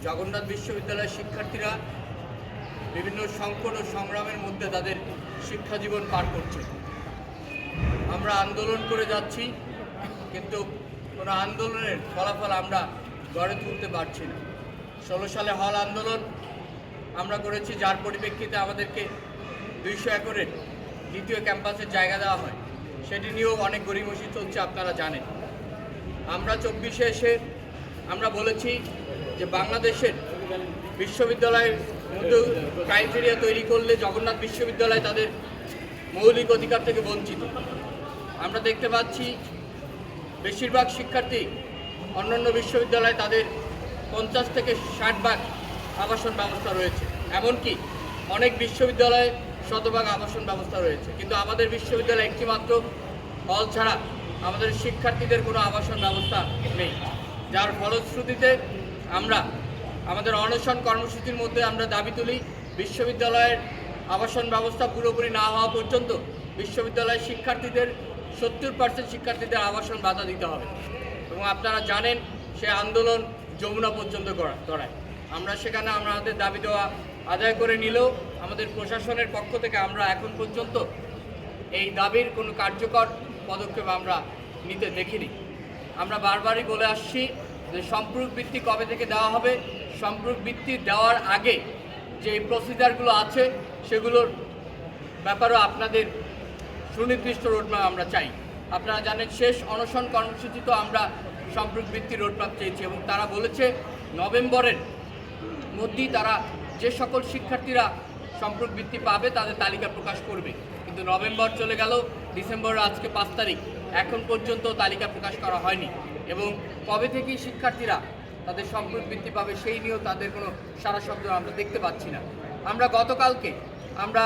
জগন্নাথ বিশ্ববিদ্যালয়ের শিক্ষার্থীরা বিভিন্ন সংকট ও সংগ্রামের মধ্যে তাদের শিক্ষা জীবন পার করছে। আমরা আন্দোলন করে যাচ্ছি, কিন্তু কোনো আন্দোলনের ফলাফল আমরা গড়ে তুলতে পারছি না। 16 সালে হল আন্দোলন আমরা করেছি, যার পরিপ্রেক্ষিতে আমাদেরকে 200 একরের দ্বিতীয় ক্যাম্পাসের জায়গা দেওয়া হয়। সেটি নিয়েও অনেক গড়িমসি চলছে, আপনারা জানেন। আমরা 24-এ এসে আমরা বলেছি যে বাংলাদেশের বিশ্ববিদ্যালয়ের মধ্যে ক্রাইটেরিয়া তৈরি করলে জগন্নাথ বিশ্ববিদ্যালয় তাদের মৌলিক অধিকার থেকে বঞ্চিত। আমরা দেখতে পাচ্ছি বেশিরভাগ শিক্ষার্থী অন্যান্য বিশ্ববিদ্যালয়ে তাদের 50 থেকে 60 ভাগ আবাসন ব্যবস্থা রয়েছে, এমনকি অনেক বিশ্ববিদ্যালয়ে শতভাগ আবাসন ব্যবস্থা রয়েছে, কিন্তু আমাদের বিশ্ববিদ্যালয়ে একটিমাত্র হল ছাড়া আমাদের শিক্ষার্থীদের কোনো আবাসন ব্যবস্থা নেই। যার ফলশ্রুতিতে আমরা আমাদের অনশন কর্মসূচির মধ্যে আমরা দাবি তুলি বিশ্ববিদ্যালয়ের আবাসন ব্যবস্থা পুরোপুরি না হওয়া পর্যন্ত বিশ্ববিদ্যালয়ের শিক্ষার্থীদের 70% শিক্ষার্থীদের আবাসন ভাতা দিতে হবে। এবং আপনারা জানেন সে আন্দোলন যমুনা পর্যন্ত গড়ায়। আমরা সেখানে আমাদের দাবি দেওয়া আদায় করে নিলেও আমাদের প্রশাসনের পক্ষ থেকে আমরা এখন পর্যন্ত এই দাবির কোনো কার্যকর পদক্ষেপ আমরা নিতে দেখিনি। আমরা বারবারই বলে আসছি যে সম্পূরক বৃত্তি কবে থেকে দেওয়া হবে, সম্পূরক বৃত্তি দেওয়ার আগে যে প্রসিজারগুলো আছে সেগুলোর ব্যাপারেও আপনাদের সুনির্দিষ্ট রোডম্যাপ আমরা চাই। আপনারা জানেন শেষ অনশন কর্মসূচিতেও আমরা সম্পূরক বৃত্তি রোডম্যাপ চেয়েছি এবং তারা বলেছে নভেম্বরের মধ্যেই তারা যে সকল শিক্ষার্থীরা সম্পূরক বৃত্তি পাবে তাদের তালিকা প্রকাশ করবে। কিন্তু নভেম্বর চলে গেল, ডিসেম্বরের আজকে 5 তারিখ, এখন পর্যন্ত তালিকা প্রকাশ করা হয়নি এবং কবে থেকেই শিক্ষার্থীরা তাদের সম্পূরক বৃত্তি পাবে সেই নিয়েও তাদের কোনো সারা শব্দ আমরা দেখতে পাচ্ছি না। আমরা গতকালকে আমরা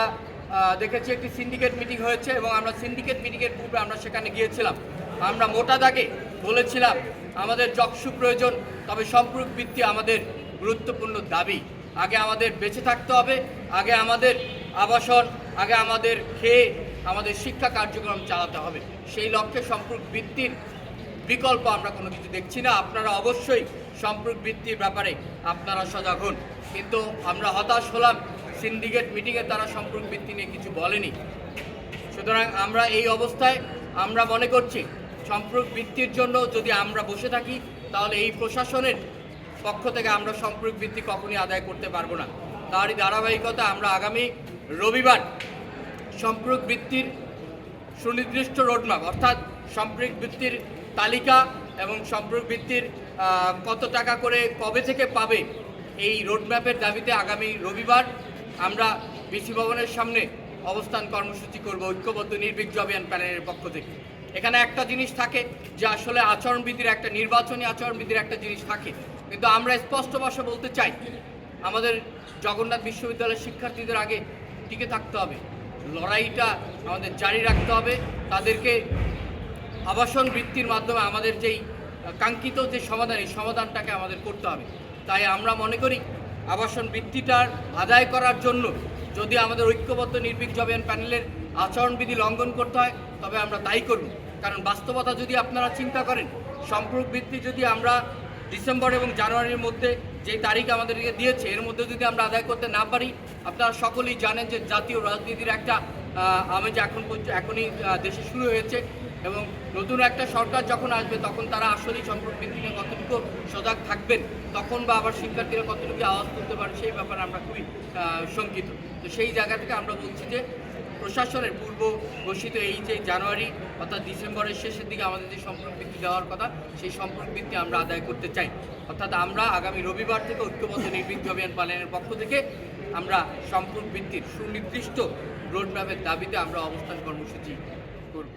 দেখেছি একটি সিন্ডিকেট মিটিং হয়েছে এবং আমরা সিন্ডিকেট মিটিংয়ের পূর্বে আমরা সেখানে গিয়েছিলাম। আমরা মোটা দাগে বলেছিলাম আমাদের যৎসু প্রয়োজন, তবে সম্পূরক বৃত্তি আমাদের গুরুত্বপূর্ণ দাবি। আগে আমাদের বেঁচে থাকতে হবে, আগে আমাদের আবাসন, আগে আমাদের খেয়ে আমাদের শিক্ষা কার্যক্রম চালাতে হবে। সেই লক্ষ্যে সম্পূরক বৃত্তির বিকল্প আমরা কোনো কিছু দেখছি না। আপনারা অবশ্যই সম্পূরক বৃত্তির ব্যাপারে আপনারা সজাগ হন, কিন্তু আমরা হতাশ হলাম সিন্ডিকেট মিটিংয়ে তারা সম্পূরক বৃত্তি নিয়ে কিছু বলেনি। সুতরাং আমরা এই অবস্থায় আমরা মনে করছি সম্পূরক বৃত্তির জন্য যদি আমরা বসে থাকি তাহলে এই প্রশাসনের পক্ষ থেকে আমরা সম্পূরক বৃত্তি কখনই আদায় করতে পারবো না। তারই ধারাবাহিকতা আমরা আগামী রবিবার সম্পূরক বৃত্তির সুনির্দিষ্ট রোডম্যাপ অর্থাৎ সম্পূরক বৃত্তির তালিকা এবং সম্পূরক বৃত্তির কত টাকা করে কবে থেকে পাবে এই রোডম্যাপের দাবিতে আগামী রবিবার আমরা বিসি ভবনের সামনে অবস্থান কর্মসূচি করব ঐক্যবদ্ধ নির্বিঘ্ন অভিযান প্যানেলের পক্ষ থেকে। এখানে একটা জিনিস থাকে যে আসলে আচরণবিধির একটা নির্বাচনী আচরণবিধির একটা জিনিস থাকে, কিন্তু আমরা স্পষ্ট ভাষায় বলতে চাই আমাদের জগন্নাথ বিশ্ববিদ্যালয়ের শিক্ষার্থীদের আগে টিকে থাকতে হবে, লড়াইটা আমাদের জারি রাখতে হবে। তাদেরকে আবাসন বৃত্তির মাধ্যমে আমাদের যেই কাঙ্ক্ষিত যে সমাধান, এই সমাধানটাকে আমাদের করতে হবে। তাই আমরা মনে করি আবাসন বৃত্তিটার আদায় করার জন্য যদি আমাদের ঐক্যবদ্ধ নির্বিঘ্ন অভিযান প্যানেলের আচরণবিধি লঙ্ঘন করতে হয় তবে আমরা তাই করব। কারণ বাস্তবতা যদি আপনারা চিন্তা করেন, সম্পূরক বৃত্তি যদি আমরা ডিসেম্বর এবং জানুয়ারির মধ্যে যেই তারিখ আমাদেরকে দিয়েছে এর মধ্যে যদি আমরা আদায় করতে না পারি, আপনারা সকলেই জানেন যে জাতীয় রাজনীতির একটা আমেজ এখনই দেশে শুরু হয়েছে এবং নতুন একটা সরকার যখন আসবে তখন তারা আসলেই সম্পূরক বৃত্তি নিয়ে কতটুকু সজাগ থাকবেন, তখন বা আবার শিক্ষার্থীরা কতটুকু আওয়াজ তুলতে পারে সেই ব্যাপারে আমরা খুবই শঙ্কিত। তো সেই জায়গা থেকে আমরা বলছি যে প্রশাসনের পূর্ব ঘোষিত এই যে জানুয়ারি অর্থাৎ ডিসেম্বরের শেষের দিকে আমাদের যে সম্পূরক বৃত্তি দেওয়ার কথা সেই সম্পূরক বৃত্তি আমরা আদায় করতে চাই। অর্থাৎ আমরা আগামী রবিবার থেকে ঐক্যবদ্ধ নির্বিঘ্ন অভিযান প্যানেলের পক্ষ থেকে আমরা সম্পূরক বৃত্তির সুনির্দিষ্ট রোডম্যাপের দাবিতে আমরা অবস্থান কর্মসূচি করব।